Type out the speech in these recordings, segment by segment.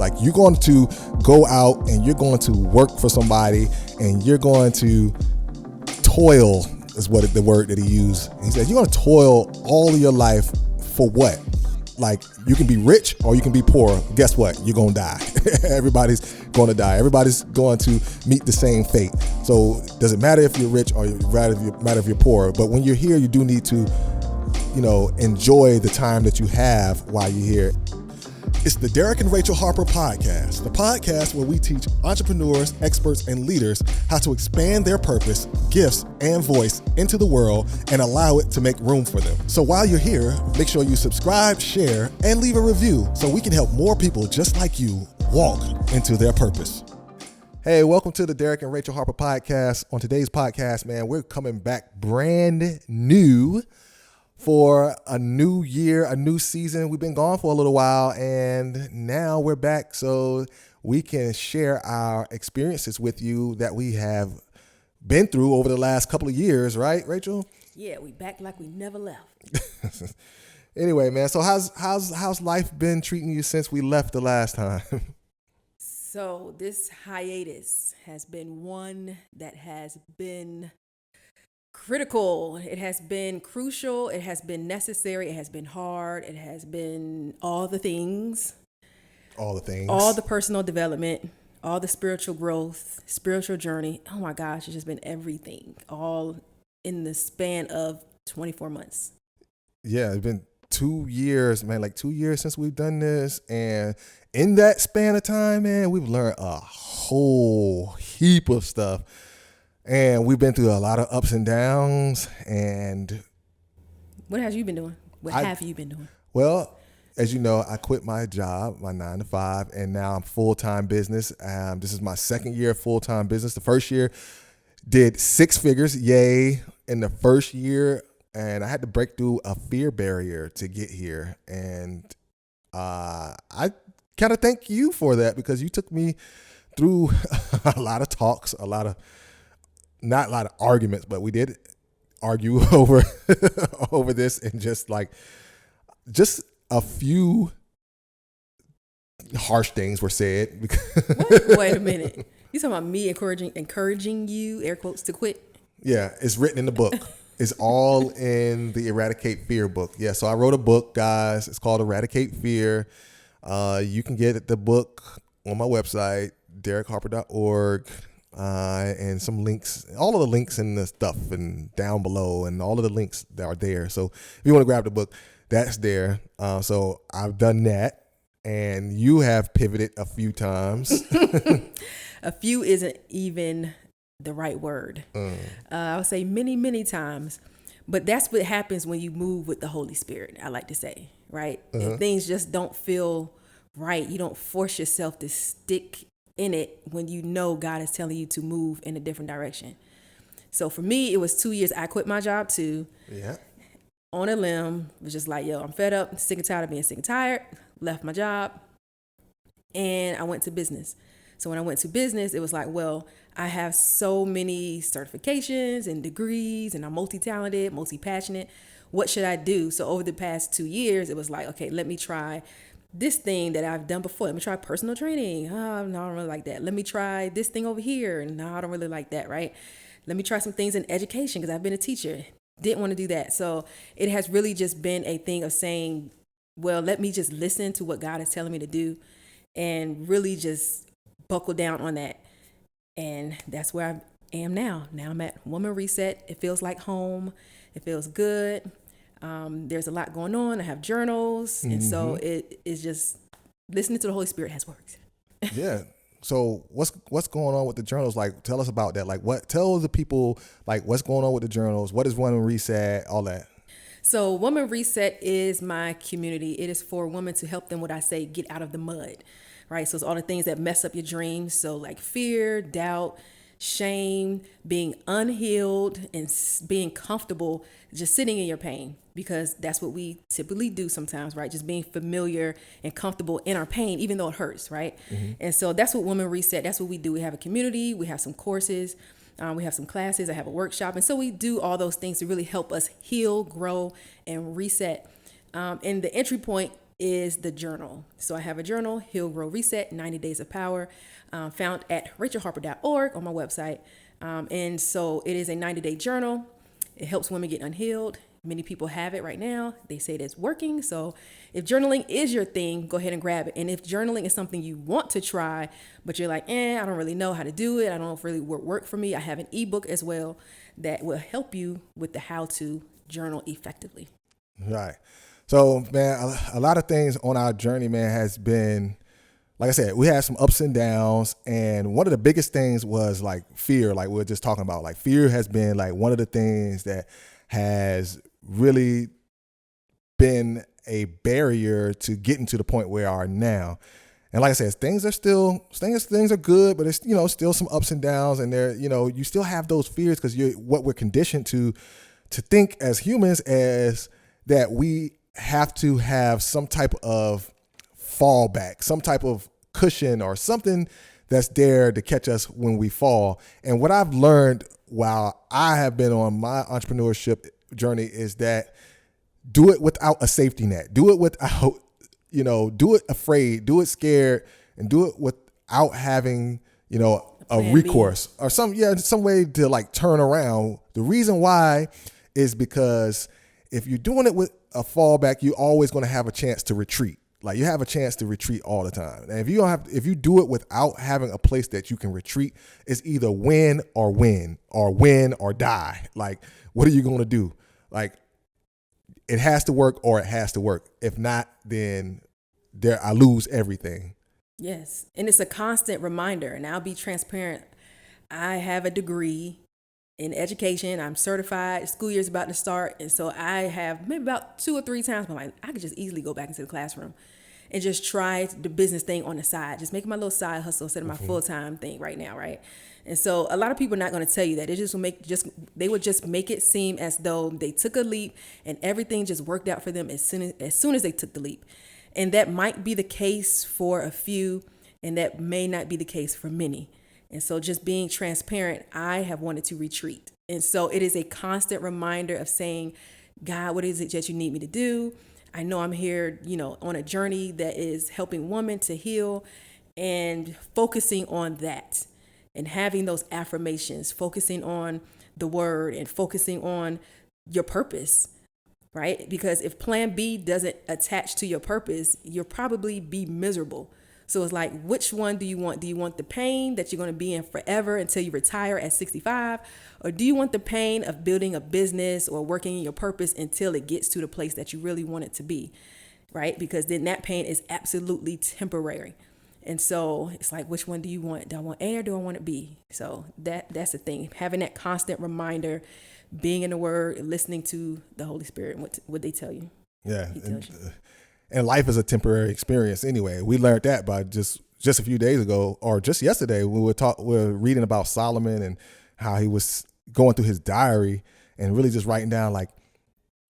Like, you're going to go out and you're going to work for somebody and you're going to toil, is what the word that he used. He said, you're going to toil all of your life for what? Like, you can be rich or you can be poor. Guess what? You're going to die. Everybody's going to die. Everybody's going to meet the same fate. So does it matter if you're rich or matter if you're poor? But when you're here, you do need to, enjoy the time that you have while you're here. It's the Derrick and Rachel Harper podcast, the podcast where we teach entrepreneurs, experts, and leaders how to expand their purpose, gifts, and voice into the world and allow it to make room for them. So while you're here, make sure you subscribe, share, and leave a review so we can help more people just like you walk into their purpose. Hey, welcome to the Derrick and Rachel Harper podcast. On today's podcast, man, we're coming back brand new for a new year, a new season. We've been gone for a little while and now we're back so we can share our experiences with you that we have been through over the last couple of years, right, Rachel? Yeah, we back like we never left. Anyway, man, so how's life been treating you since we left the last time? So this hiatus has been one that has been critical. It has been crucial. It has been necessary. It has been hard. It has been all the things. All the things. All the personal development, all the spiritual growth, spiritual journey. Oh my gosh, it's just been everything, all in the span of 24 months. Yeah, it's been 2 years, man, like 2 years since we've done this. And in that span of time, man, we've learned a whole heap of stuff. And we've been through a lot of ups and downs. And what have you been doing? What have you been doing? Well, as you know, I quit my job, my 9 to 5, and now I'm full-time business. This is my second year of full-time business. The first year did 6 figures, yay, in the first year. And I had to break through a fear barrier to get here. And I kind of thank you for that because you took me through a lot of talks, not a lot of arguments, but we did argue over this, and just a few harsh things were said. What? Wait a minute. You talking about me encouraging you, air quotes, to quit? Yeah, it's written in the book. It's all in the Eradicate Fear book. Yeah, so I wrote a book, guys. It's called Eradicate Fear. You can get the book on my website, derrickharper.org. And some links, all of the links in the stuff and down below, and all of the links that are there. So if you want to grab the book, that's there. So I've done that, and you have pivoted a few times. A few isn't even the right word. I would say many, many times, but that's what happens when you move with the Holy Spirit. I like to say, right? If things just don't feel right, you don't force yourself to stick in it when you know God is telling you to move in a different direction. So for me, it was 2 years. I quit my job too. Yeah. On a limb, was just like, I'm fed up, sick and tired of being sick and tired. Left my job, and I went to business. So when I went to business, it was like, well, I have so many certifications and degrees, and I'm multi-talented, multi-passionate. What should I do? So over the past 2 years, it was like, okay, let me try this thing that I've done before. Let me try personal training. Oh, no, I don't really like that. Let me try this thing over here. No, I don't really like that, right? Let me try some things in education because I've been a teacher. Didn't want to do that. So it has really just been a thing of saying, well, let me just listen to what God is telling me to do and really just buckle down on that. And that's where I am now. Now I'm at Woman Reset. It feels like home. It feels good. There's a lot going on. I have journals. And so it is just listening to the Holy Spirit has worked. Yeah. So what's going on with the journals? Like, tell us about that. Like, tell the people, like, what's going on with the journals? What is Woman Reset? All that. So Woman Reset is my community. It is for women to help them, what I say, get out of the mud, right? So it's all the things that mess up your dreams. So like fear, doubt, shame, being unhealed, and being comfortable just sitting in your pain, because that's what we typically do sometimes, right? Just being familiar and comfortable in our pain, even though it hurts, right? And so that's what Women Reset, that's what we do. We have a community, we have some courses, we have some classes, I have a workshop. And so we do all those things to really help us heal, grow, and reset. And the entry point is the journal. So I have a journal, Heal, Grow, Reset, 90 Days of Power, found at rachelharper.org on my website. And so it is a 90-day journal. It helps women get unhealed. Many people have it right now. They say it's working. So if journaling is your thing, go ahead and grab it. And if journaling is something you want to try, but you're like, I don't really know how to do it, I don't know if it really work for me, I have an ebook as well that will help you with the how to journal effectively. Right. So, man, a lot of things on our journey, man, has been, like I said, we had some ups and downs. And one of the biggest things was like fear, like we were just talking about. Like fear has been like one of the things that has really been a barrier to getting to the point where we are now. And like I said, things are good, but it's, still some ups and downs, and there, you still have those fears because what we're conditioned to think as humans as that we have to have some type of fallback, some type of cushion or something that's there to catch us when we fall. And what I've learned while I have been on my entrepreneurship journey is that do it without a safety net. Do it without, do it afraid, do it scared, and do it without having, a recourse or some way to like turn around. The reason why is because if you're doing it with a fallback, you're always going to have a chance to retreat. Like you have a chance to retreat all the time. And if you do it without having a place that you can retreat, it's either win or die. Like, what are you going to do? Like, it has to work or it has to work. If not, then I lose everything. Yes. And it's a constant reminder. And I'll be transparent. I have a degree in education. I'm certified. School year's about to start. And so I have maybe about 2 or 3 times, but I could just easily go back into the classroom and just try the business thing on the side, just making my little side hustle instead of my full-time thing right now, right? And so a lot of people are not going to tell you that. They would just make it seem as though they took a leap and everything just worked out for them as soon as they took the leap. And that might be the case for a few, and that may not be the case for many. And so just being transparent, I have wanted to retreat. And so it is a constant reminder of saying, God, what is it that you need me to do? I know I'm here, on a journey that is helping women to heal, and focusing on that and having those affirmations, focusing on the word and focusing on your purpose, right? Because if plan B doesn't attach to your purpose, you'll probably be miserable. So it's like, which one do you want? Do you want the pain that you're going to be in forever until you retire at 65? Or do you want the pain of building a business or working in your purpose until it gets to the place that you really want it to be, right? Because then that pain is absolutely temporary. And so it's like, which one do you want? Do I want A or do I want it B? So that's the thing. Having that constant reminder, being in the Word, listening to the Holy Spirit and what they tell you. Yeah. And life is a temporary experience anyway. We learned that by just a few days ago, or just yesterday, we were reading about Solomon and how he was going through his diary and really just writing down like,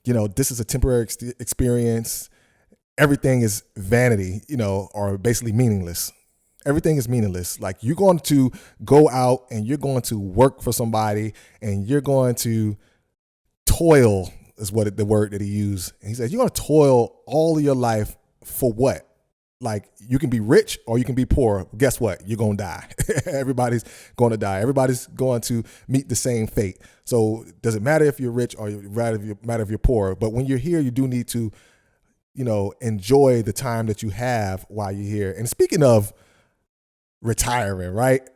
this is a temporary experience. Everything is vanity, or basically meaningless. Everything is meaningless. Like, you're going to go out and you're going to work for somebody and you're going to toil, is what the word that he used. And he says, you're going to toil all of your life for what? Like, you can be rich or you can be poor. Guess what? You're going to die. Everybody's going to die. Everybody's going to meet the same fate. So does it matter if you're rich or matter if you're poor? But when you're here, you do need to, enjoy the time that you have while you're here. And speaking of retiring, right?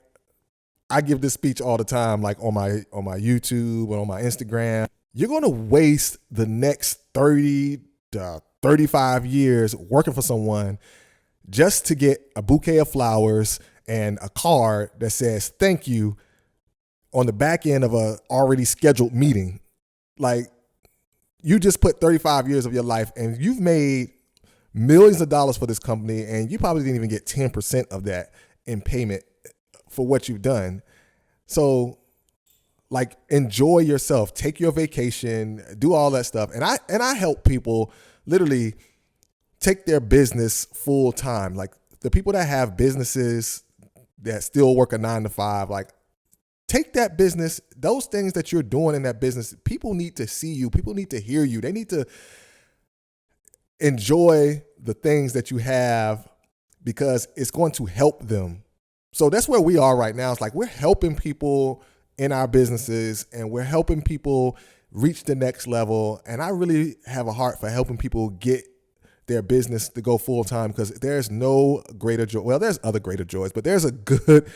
I give this speech all the time, like on my YouTube and on my Instagram. You're going to waste the next 30 to 35 years working for someone just to get a bouquet of flowers and a card that says thank you on the back end of a already scheduled meeting. Like, you just put 35 years of your life and you've made millions of dollars for this company, and you probably didn't even get 10% of that in payment for what you've done. So, like, enjoy yourself, take your vacation, do all that stuff. And I help people literally take their business full time. Like, the people that have businesses that still work a 9 to 5, like, take that business, those things that you're doing in that business. People need to see you. People need to hear you. They need to enjoy the things that you have because it's going to help them. So that's where we are right now. It's like we're helping people in our businesses and we're helping people reach the next level. And I really have a heart for helping people get their business to go full time, because there's no greater joy. Well, there's other greater joys, but there's a good,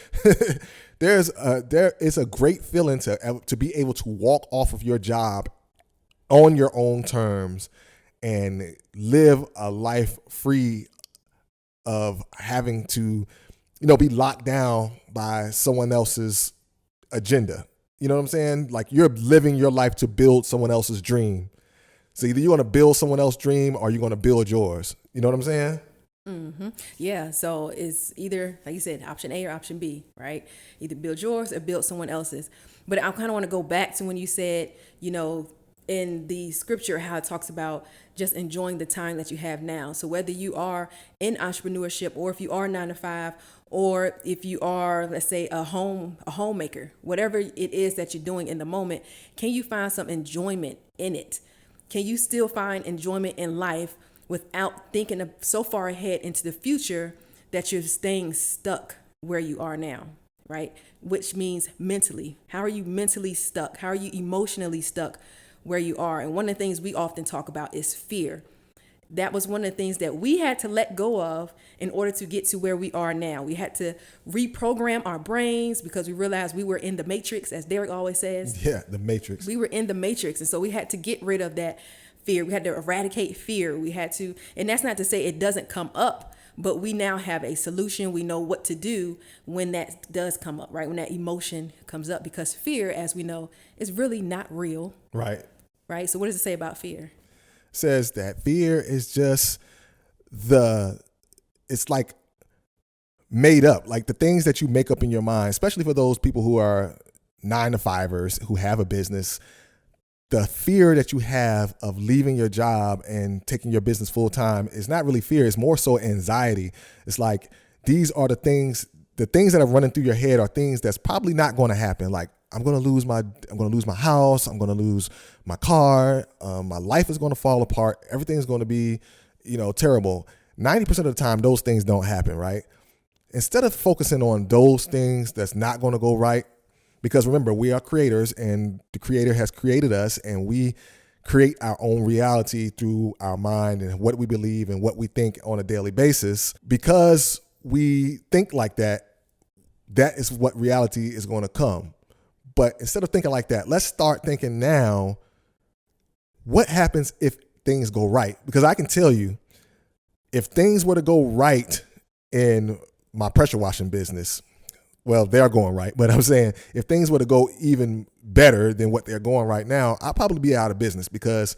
there is a great feeling to be able to walk off of your job on your own terms and live a life free of having to, be locked down by someone else's agenda. You know what I'm saying? Like you're living your life to build someone else's dream. So either you want to build someone else's dream or you're going to build yours. You know what I'm saying? Mm-hmm. Yeah. So it's either, like you said, option A or option B, right? Either build yours or build someone else's. But I kind of want to go back to when you said, in the scripture, how it talks about just enjoying the time that you have now. So whether you are in entrepreneurship or if you are 9 to 5, or if you are, let's say, a homemaker, whatever it is that you're doing in the moment, can you find some enjoyment in it? Can you still find enjoyment in life without thinking so far ahead into the future that you're staying stuck where you are now, right? Which means mentally. How are you mentally stuck? How are you emotionally stuck where you are? And one of the things we often talk about is fear. That was one of the things that we had to let go of in order to get to where we are now. We had to reprogram our brains because we realized we were in the matrix, as Derrick always says. Yeah, the matrix. We were in the matrix. And so we had to get rid of that fear. We had to eradicate fear. We had to, and that's not to say it doesn't come up, but we now have a solution. We know what to do when that does come up, right? When that emotion comes up, because fear, as we know, is really not real. Right. Right. So what does it say about fear? Says that fear is just it's like made up, like the things that you make up in your mind, especially for those people who are 9 to 5ers who have a business. The fear that you have of leaving your job and taking your business full time is not really fear. It's more so anxiety. It's like, these are the things that are running through your head are things that's probably not going to happen. Like, I'm going to lose my house. I'm going to lose my car. My life is going to fall apart. Everything's going to be, terrible. 90% of the time, those things don't happen, right? Instead of focusing on those things that's not going to go right, because remember, we are creators and the Creator has created us, and we create our own reality through our mind and what we believe and what we think on a daily basis. Because we think like that, that is what reality is going to come. But instead of thinking like that, let's start thinking now, what happens if things go right? Because I can tell you, if things were to go right in my pressure washing business, well, they're going right. But I'm saying if things were to go even better than what they're going right now, I'll probably be out of business, because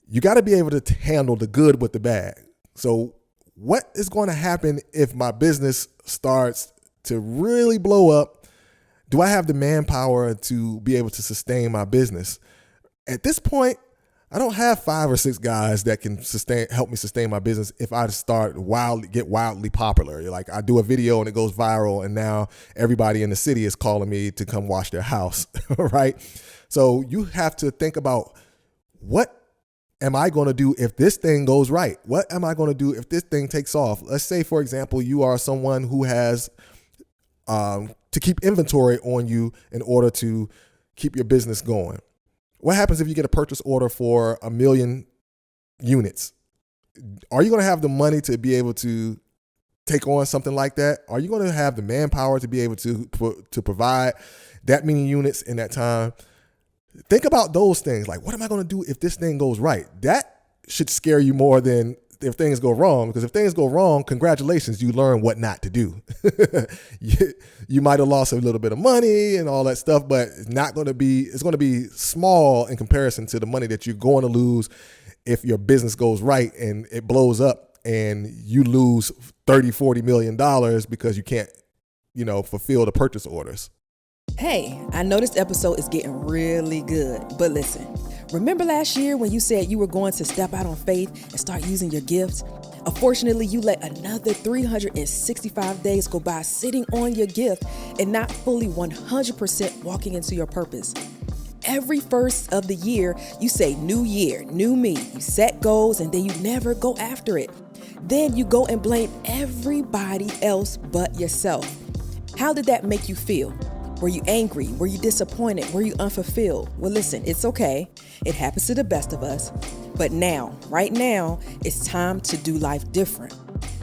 you got to be able to handle the good with the bad. So what is going to happen if my business starts to really blow up? Do I have the manpower to be able to sustain my business? At this point, I don't have 5 or 6 guys that can help me sustain my business if I get wildly popular. Like, I do a video and it goes viral, and now everybody in the city is calling me to come wash their house, right? So you have to think about, what am I going to do if this thing goes right? What am I going to do if this thing takes off? Let's say, for example, you are someone who has to keep inventory on you in order to keep your business going. What happens if you get a purchase order for 1 million units? Are you going to have the money to be able to take on something like that? Are you going to have the manpower to be able to provide that many units in that time? Think about those things. Like, what am I going to do if this thing goes right? That should scare you more than if things go wrong, because if things go wrong, congratulations, you learn what not to do. You might have lost a little bit of money and all that stuff, but it's going to be small in comparison to the money that you're going to lose if your business goes right and it blows up and you lose $30-40 million because you can't, fulfill the purchase orders. Hey, I know this episode is getting really good, but listen, remember last year when you said you were going to step out on faith and start using your gifts? Unfortunately, you let another 365 days go by sitting on your gift and not fully 100% walking into your purpose. every first of the year, you say new year, new me. You set goals and then you never go after it. Then you go and blame everybody else but yourself. How did that make you feel? Were you angry? Were you disappointed? Were you unfulfilled? Well, listen, it's okay. It happens to the best of us. But now, right now, it's time to do life different.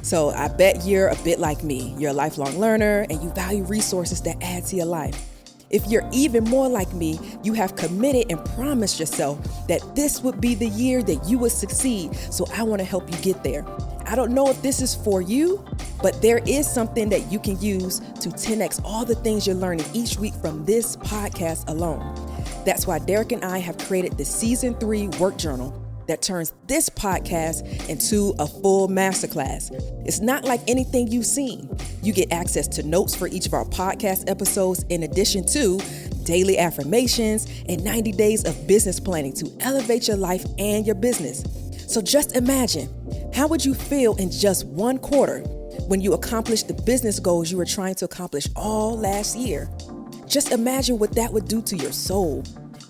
So I bet you're a bit like me. You're a lifelong learner and you value resources that add to your life. If you're even more like me, you have committed and promised yourself that this would be the year that you would succeed. So I want to help you get there. I don't know if this is for you, but there is something that you can use to 10x all the things you're learning each week from this podcast alone. That's why Derrick and I have created the Season 3 work journal that turns this podcast into a full masterclass. It's not like anything you've seen. You get access to notes for each of our podcast episodes, in addition to daily affirmations and 90 days of business planning to elevate your life and your business. So just imagine, how would you feel in just one quarter when you accomplish the business goals you were trying to accomplish all last year? Just imagine what that would do to your soul.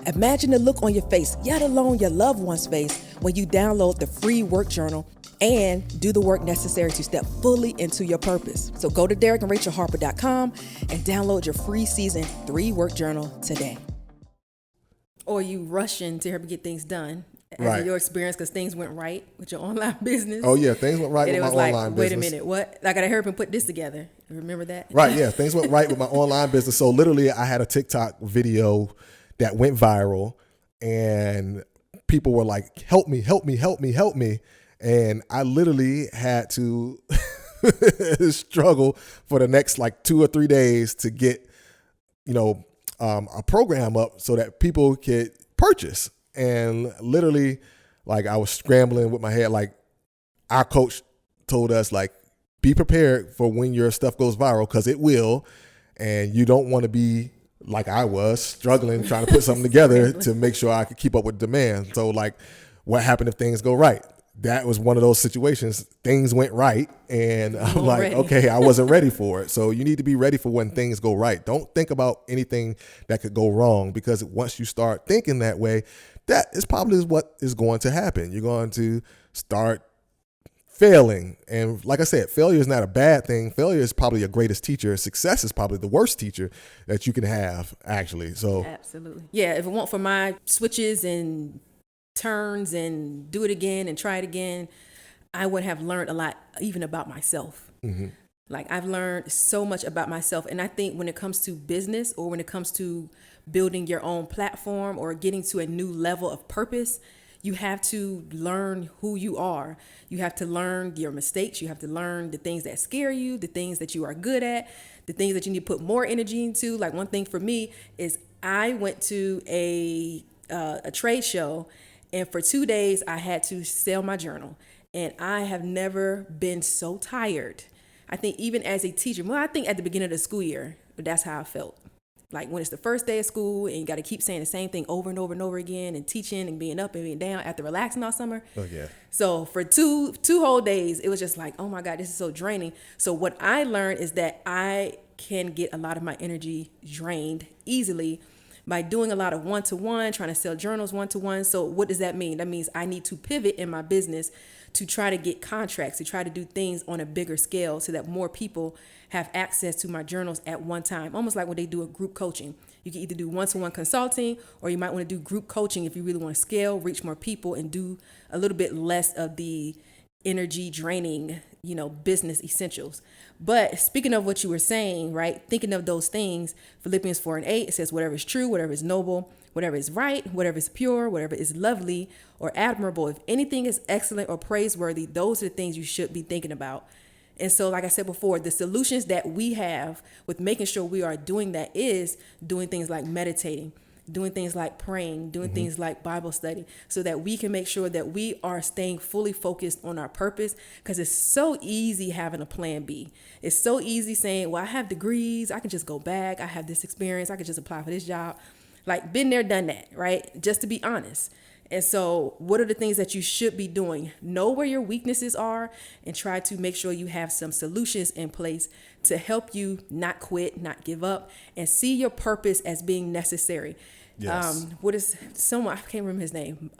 Imagine the look on your face, yet alone your loved one's face, when you download the free work journal and do the work necessary to step fully into your purpose. So go to DerrickandRachelHarper.com and download your free Season 3 work journal today. Or you rushing to help get things done. As in your experience, because things went right with your online business. Oh yeah, things went right and with my online business. Wait a minute, what? I gotta hurry and put this together. Remember that? Right, yeah, things went right with my online business. So literally, I had a TikTok video that went viral, and people were like, "Help me, help me, help me, help me!" And I literally had to struggle for the next like 2 or 3 days to get, a program up so that people could purchase. And literally, like, I was scrambling with my head. Like, our coach told us, like, be prepared for when your stuff goes viral, because it will. And you don't want to be like I was, struggling, trying to put something together to make sure I could keep up with demand. So, like, what happened if things go right? That was one of those situations. Things went right, and I'm like, okay, I wasn't ready for it. So you need to be ready for when things go right. Don't think about anything that could go wrong, because once you start thinking that way, that is probably what is going to happen. You're going to start failing. And like I said, failure is not a bad thing. Failure is probably your greatest teacher. Success is probably the worst teacher that you can have, actually. So absolutely. Yeah, if it weren't for my switches and turns and do it again and try it again, I would have learned a lot even about myself. Mm-hmm. Like, I've learned so much about myself. And I think when it comes to business, or when it comes to building your own platform or getting to a new level of purpose, you have to learn who you are. You have to learn your mistakes. You have to learn the things that scare you, the things that you are good at, the things that you need to put more energy into. Like, one thing for me is I went to a trade show, and for 2 days I had to sell my journal. And I have never been so tired. I think even as a teacher, well, I think at the beginning of the school year, that's how I felt. Like, when it's the first day of school and you got to keep saying the same thing over and over and over again, and teaching and being up and being down after relaxing all summer. Oh, yeah. So for two whole days, it was just like, oh my God, this is so draining. So what I learned is that I can get a lot of my energy drained easily by doing a lot of one-to-one, trying to sell journals one-to-one. So what does that mean? That means I need to pivot in my business to try to get contracts, to try to do things on a bigger scale so that more people have access to my journals at one time. Almost like when they do a group coaching. You can either do one-to-one consulting, or you might want to do group coaching if you really want to scale, reach more people, and do a little bit less of the energy draining, business essentials. But speaking of what you were saying, right, thinking of those things, Philippians 4:8, it says, whatever is true, whatever is noble, whatever is right, whatever is pure, whatever is lovely or admirable, if anything is excellent or praiseworthy, those are the things you should be thinking about. And so, like I said before, the solutions that we have with making sure we are doing that is doing things like meditating, doing things like praying, doing things like Bible study, so that we can make sure that we are staying fully focused on our purpose. Because it's so easy having a plan B. It's so easy saying, well, I have degrees, I can just go back, I have this experience, I could just apply for this job. Like, been there, done that, right? Just to be honest. And so what are the things that you should be doing? Know where your weaknesses are and try to make sure you have some solutions in place to help you not quit, not give up, and see your purpose as being necessary. Yes. What is someone, I can't remember his name,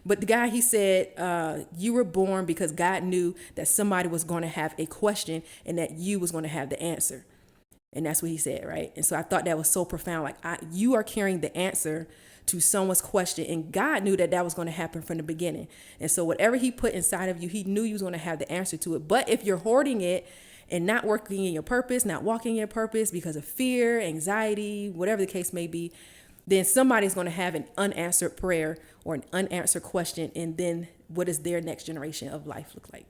but the guy, he said, you were born because God knew that somebody was going to have a question and that you was going to have the answer. And that's what he said, right? And so I thought that was so profound. Like, you are carrying the answer to someone's question, and God knew that that was going to happen from the beginning. And so whatever he put inside of you, he knew you was going to have the answer to it. But if you're hoarding it and not working in your purpose, not walking in your purpose because of fear, anxiety, whatever the case may be, then somebody's going to have an unanswered prayer or an unanswered question. And then what does their next generation of life look like?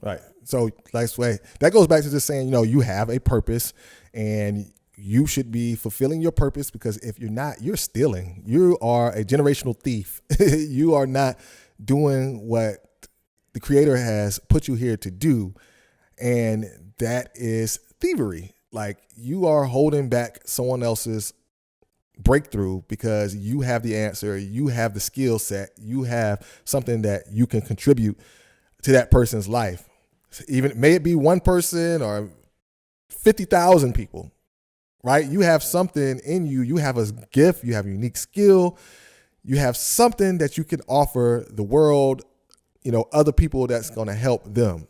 Right. So that goes back to just saying, you have a purpose and you should be fulfilling your purpose, because if you're not, you're stealing. You are a generational thief. You are not doing what the Creator has put you here to do. And that is thievery. Like, you are holding back someone else's breakthrough because you have the answer, you have the skill set, you have something that you can contribute to that person's life. Even may it be one person or 50,000 people, right? You have something in you. You have a gift. You have a unique skill. You have something that you can offer the world, other people that's going to help them,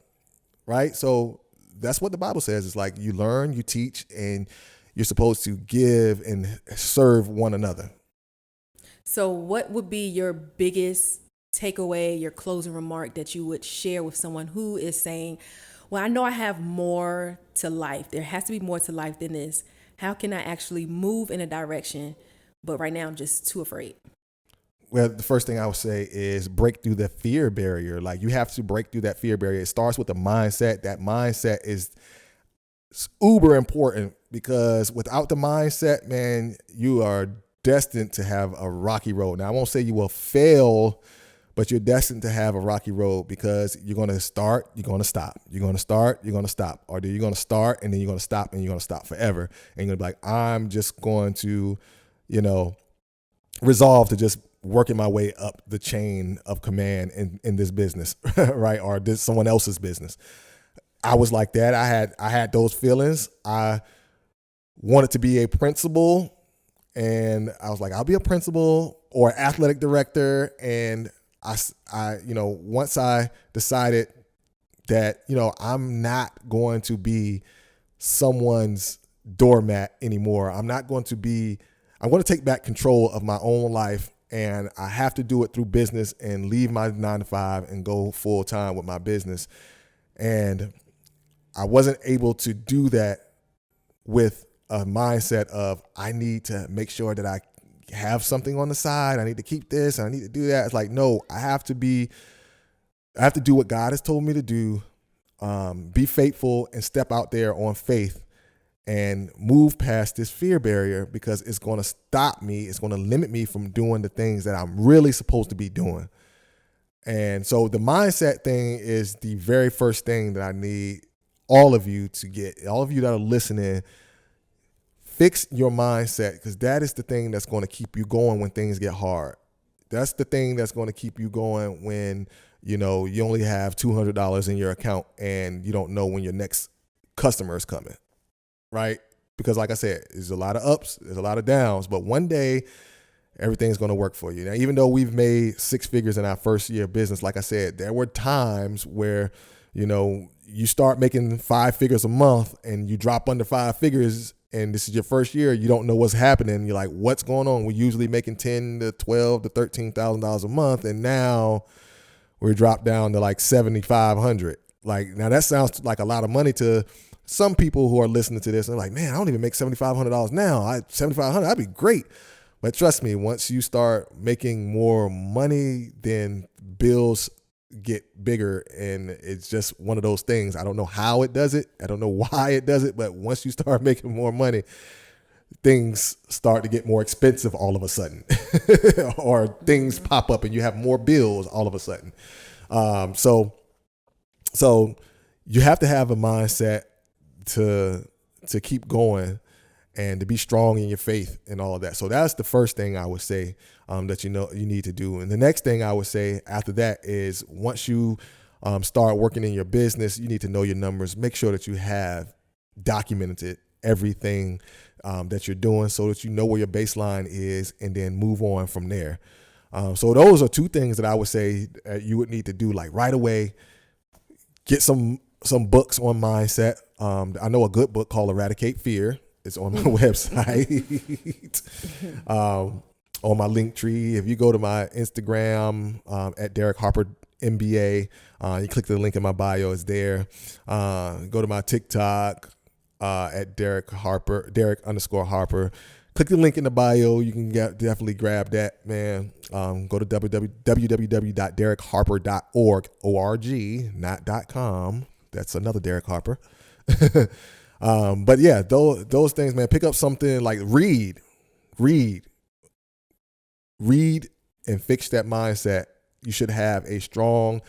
right? So that's what the Bible says. It's like you learn, you teach, and you're supposed to give and serve one another. So what would be your biggest takeaway, your closing remark that you would share with someone who is saying, well, I know I have more to life. There has to be more to life than this. How can I actually move in a direction? But right now I'm just too afraid. Well, the first thing I would say is break through the fear barrier. Like, you have to break through that fear barrier. It starts with the mindset. That mindset is uber important, because without the mindset, man, you are destined to have a rocky road. Now, I won't say you will fail, but you're destined to have a rocky road, because you're going to start, you're going to stop, you're going to start, you're going to stop, or you're going to start and then you're going to stop and you're going to stop forever. And you're going to be like, I'm just going to, resolve to just working my way up the chain of command in this business, right? Or this someone else's business. I was like that. I had those feelings. I wanted to be a principal, and I was like, I'll be a principal or athletic director. And I once I decided that, I'm not going to be someone's doormat anymore. I'm going to take back control of my own life, and I have to do it through business and leave my 9-to-5 and go full time with my business. And I wasn't able to do that with a mindset of, I need to make sure that I have something on the side. I need to keep this. I need to do that. It's like, no, I have to do what God has told me to do. Be faithful and step out there on faith and move past this fear barrier, because it's going to stop me. It's going to limit me from doing the things that I'm really supposed to be doing. And so the mindset thing is the very first thing that I need all of you to get. All of you that are listening, fix your mindset, because that is the thing that's going to keep you going when things get hard. That's the thing that's going to keep you going when, you only have $200 in your account and you don't know when your next customer is coming, right? Because like I said, there's a lot of ups, there's a lot of downs, but one day everything's going to work for you. Now, even though we've made 6 figures in our first year of business, like I said, there were times where, you start making 5 figures a month and you drop under 5 figures, and this is your first year, you don't know what's happening. You're like, what's going on? We're usually making $10,000 to $12,000 to $13,000 a month, and now we're dropped down to like $7,500. Like, now that sounds like a lot of money to some people who are listening to this. And they're like, man, I don't even make $7,500 now. $7,500, that'd be great. But trust me, once you start making more money, then bills get bigger, and it's just one of those things. I don't know how it does it. I don't know why it does it, but once you start making more money, things start to get more expensive all of a sudden, or things pop up and you have more bills all of a sudden. So you have to have a mindset to keep going and to be strong in your faith and all of that. So that's the first thing I would say that you need to do. And the next thing I would say after that is, once you start working in your business, you need to know your numbers. Make sure that you have documented it everything that you're doing so that you know where your baseline is and then move on from there. So those are two things that I would say you would need to do like right away. Get some books on mindset. I know a good book called Eradicate Fear. It's on my website, on my link tree. If you go to my Instagram at Derrick Harper MBA, you click the link in my bio, it's there. Go to my TikTok at Derrick_Harper. Click the link in the bio. You can definitely grab that, man. Go to www.derrickharper.org, O-R-G, not .com. That's another Derrick Harper. But yeah, those things, man. Pick up something like read, and fix that mindset. You should have a strong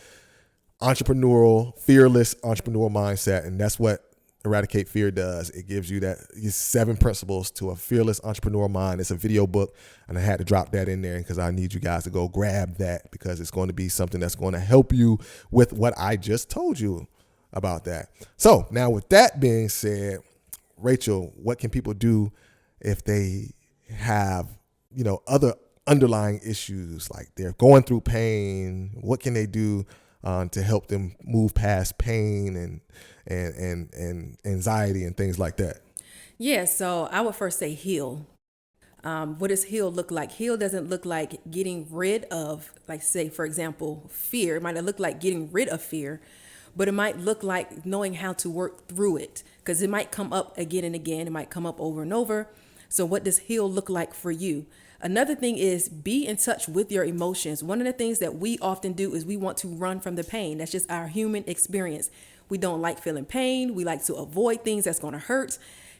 fearless entrepreneurial mindset, and that's what Eradicate Fear does. It gives you 7 principles to a fearless entrepreneurial mind. It's a video book, and I had to drop that in there because I need you guys to go grab that because it's going to be something that's going to help you with what I just told you about that. So now with that being said, Rachel, what can people do if they have, other underlying issues, like they're going through pain? What can they do to help them move past pain and anxiety and things like that? Yeah, so I would first say heal. What does heal look like? Heal doesn't look like getting rid of, like, say, for example, fear. It might not look like getting rid of fear, but it might look like knowing how to work through it, because it might come up again and again. It might come up over and over. So what does heal look like for you? Another thing is be in touch with your emotions. One of the things that we often do is we want to run from the pain. That's just our human experience. We don't like feeling pain. We like to avoid things that's going to hurt.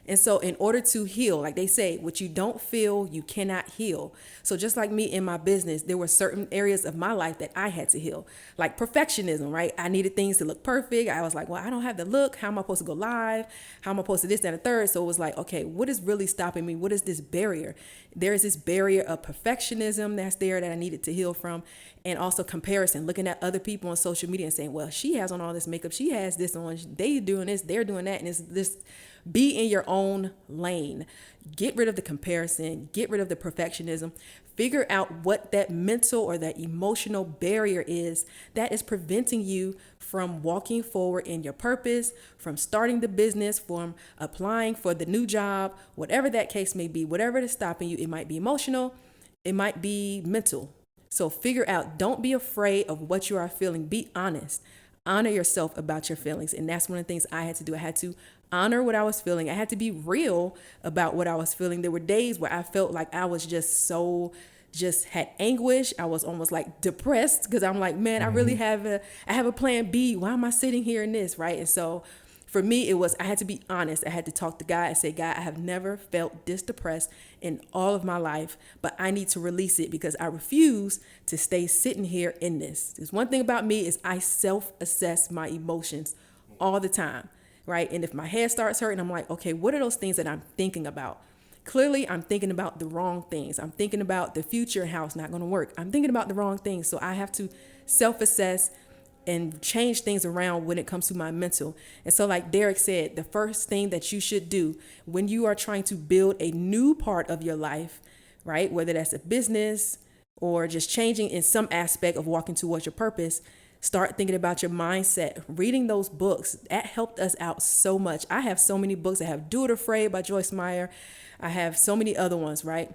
And so in order to heal, like they say, what you don't feel, you cannot heal. So just like me in my business, there were certain areas of my life that I had to heal, like perfectionism, right? I needed things to look perfect. I was like, well, I don't have the look. How am I supposed to go live? How am I supposed to this, that, and the third? So it was like, okay, what is really stopping me? What is this barrier? There is this barrier of perfectionism that's there that I needed to heal from. And also comparison, looking at other people on social media and saying, well, she has on all this makeup. She has this on. They doing this. They're doing that. And it's this. Be in your own lane. Get rid of the comparison. Get rid of the perfectionism. Figure out what that mental or that emotional barrier is that is preventing you from walking forward in your purpose, from starting the business, from applying for the new job, whatever that case may be, whatever is stopping you. It might be emotional. It might be mental. So figure out, don't be afraid of what you are feeling. Be honest. Honor yourself about your feelings. And that's one of the things I had to do. I had to honor what I was feeling. I had to be real about what I was feeling. There were days where I felt like I was just had anguish. I was almost like depressed because I'm like, man, I really have a plan B. Why am I sitting here in this? Right. And so for me, I had to be honest. I had to talk to God and say, God, I have never felt this depressed in all of my life, but I need to release it because I refuse to stay sitting here in this. There's one thing about me is I self-assess my emotions all the time, right? And if my head starts hurting, I'm like, okay, what are those things that I'm thinking about? Clearly, I'm thinking about the wrong things. I'm thinking about the future and how it's not going to work. I'm thinking about the wrong things. So I have to self-assess and change things around when it comes to my mental. And so like Derrick said, the first thing that you should do when you are trying to build a new part of your life, right, whether that's a business or just changing in some aspect of walking towards your purpose, start thinking about your mindset. Reading those books, that helped us out so much. I have so many books. I have Do It Afraid by Joyce Meyer. I have so many other ones, right?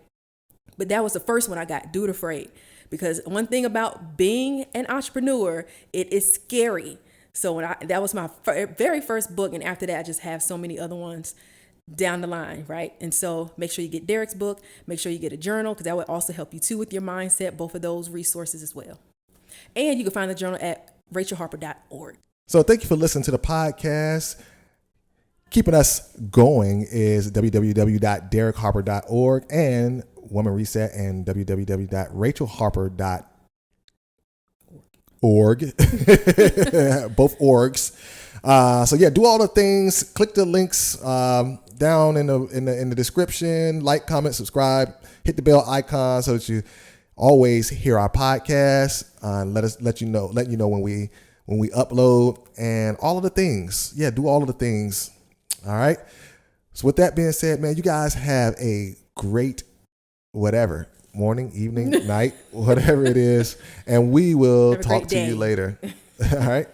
But that was the first one I got, Do It Afraid. Because one thing about being an entrepreneur, it is scary. So that was my very first book. And after that, I just have so many other ones down the line, right? And so make sure you get Derrick's book. Make sure you get a journal because that would also help you too with your mindset, both of those resources as well. And you can find the journal at rachelharper.org. So thank you for listening to the podcast. Keeping us going is www.derrickharper.org and Woman Reset and www.rachelharper.org. Both orgs. So yeah, do all the things. Click the links down in the description. Like, comment, subscribe. Hit the bell icon so that you always hear our podcast. Let you know when we upload and all of the things. Yeah, do all of the things. All right. So with that being said, man, you guys have a great whatever, morning, evening, night, whatever it is. And we will Have a talk great to you day. later. All right.